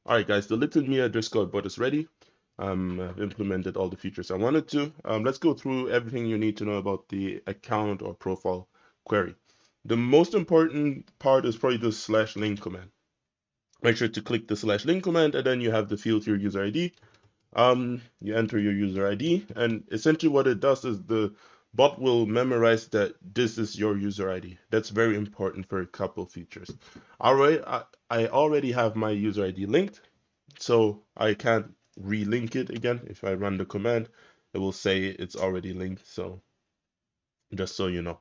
All right, guys, the Little Mia Discord bot is ready. I've implemented all the features I wanted to. Let's go through everything you need to know about the account or profile query. The most important part is probably the /link command. Make sure to click the /link command, and then you have the field your user ID. You enter your user ID, and essentially what it does is the bot will memorize that this is your user ID. That's very important for a couple features. All right, I already have my user ID linked, so I can't relink it again. If I run the command, it will say it's already linked. So just so you know.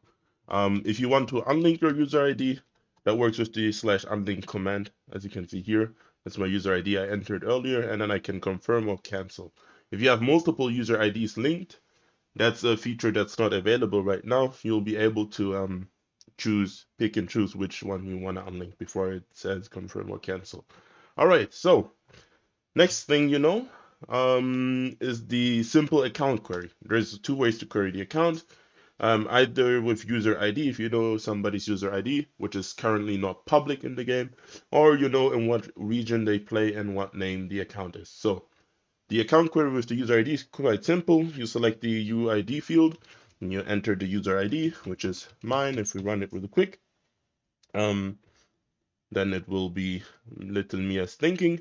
If you want to unlink your user ID, that works with the /unlink command. As you can see here, that's my user ID I entered earlier, and then I can confirm or cancel. If you have multiple user IDs linked, that's a feature that's not available right now. You'll be able to pick and choose which one you want to unlink before it says confirm or cancel. All right, so next thing you know is the simple account query. There's two ways to query the account. Either with user ID, if you know somebody's user ID, which is currently not public in the game, or you know in what region they play and what name the account is. So the account query with the user ID is quite simple. You select the UID field, and you enter the user ID, which is mine. If we run it really quick, then it will be Little Mia's thinking.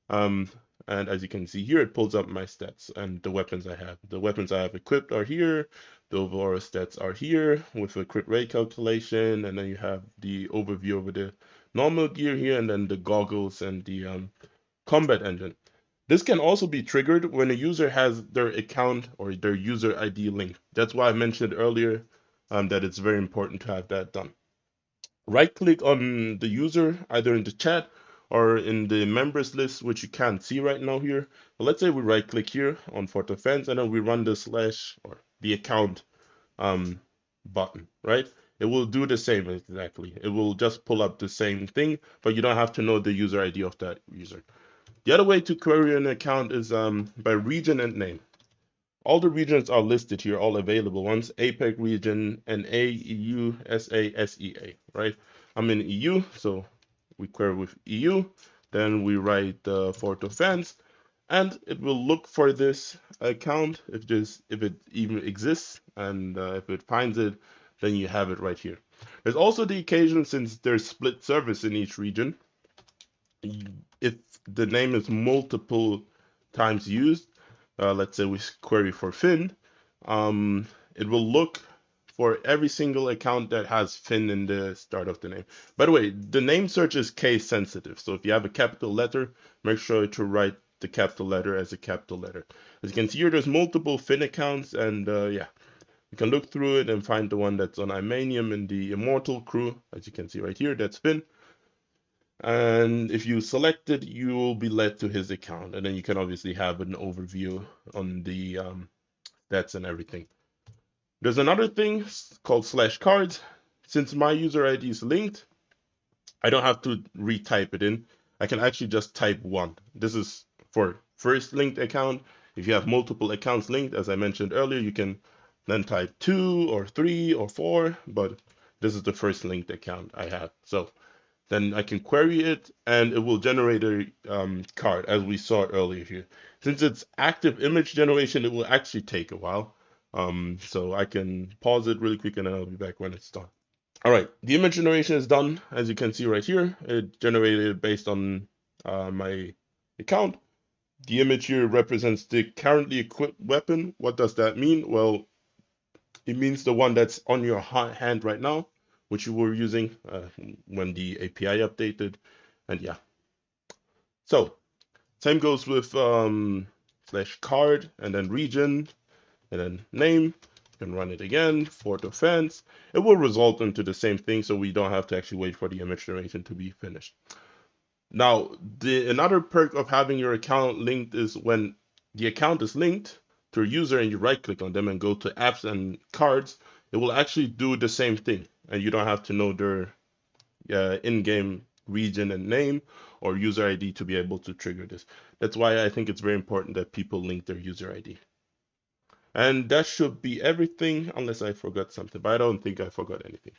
Um, and as you can see here, it pulls up my stats and the weapons I have. The weapons I have equipped are here. The overall stats are here with a crit rate calculation. And then you have the overview over the normal gear here, and then the goggles and the combat engine. This can also be triggered when a user has their account or their user ID linked. That's why I mentioned earlier that it's very important to have that done. Right click on the user either in the chat or in the members list, which you can't see right now here. But let's say we right click here on FortOfFans, and then we run the / or the account button, right? It will do the same exactly. It will just pull up the same thing, but you don't have to know the user ID of that user. The other way to query an account is by region and name. All the regions are listed here, all available ones. APAC region, NA, EU, SA, SEA, right? I'm in EU, so we query with EU. Then we write FortOfFans, and it will look for this account if it even exists, and if it finds it, then you have it right here. There's also the occasion, since there's split service in each region, if the name is multiple times used, let's say we query for Finn, it will look for every single account that has Finn in the start of the name. By the way, the name search is case sensitive, so if you have a capital letter, make sure to write the capital letter as a capital letter. As you can see here, there's multiple Finn accounts, and yeah, you can look through it and find the one that's on Imanium in the Immortal crew. As you can see right here, that's Finn. And if you select it, you will be led to his account, and then you can obviously have an overview on the stats and everything. There's another thing called /cards. Since my user ID is linked, I don't have to retype it in. I can actually just type 1. This is for first linked account. If you have multiple accounts linked, as I mentioned earlier, you can then type 2 or 3 or 4, but this is the first linked account I have. So then I can query it, and it will generate a card, as we saw earlier here. Since it's active image generation, it will actually take a while. So I can pause it really quick, and then I'll be back when it's done. All right, the image generation is done, as you can see right here. It generated based on my account. The image here represents the currently equipped weapon. What does that mean? Well, it means the one that's on your hand right now, which you were using when the API updated. And yeah, so same goes with /card and then region and then name. You can run it again, FortOfFans. It will result into the same thing, so we don't have to actually wait for the image generation to be finished. Now, another perk of having your account linked is when the account is linked to a user and you right click on them and go to apps and cards, it will actually do the same thing, and you don't have to know their in-game region and name or user ID to be able to trigger this. That's why I think it's very important that people link their user ID. And that should be everything, unless I forgot something, but I don't think I forgot anything.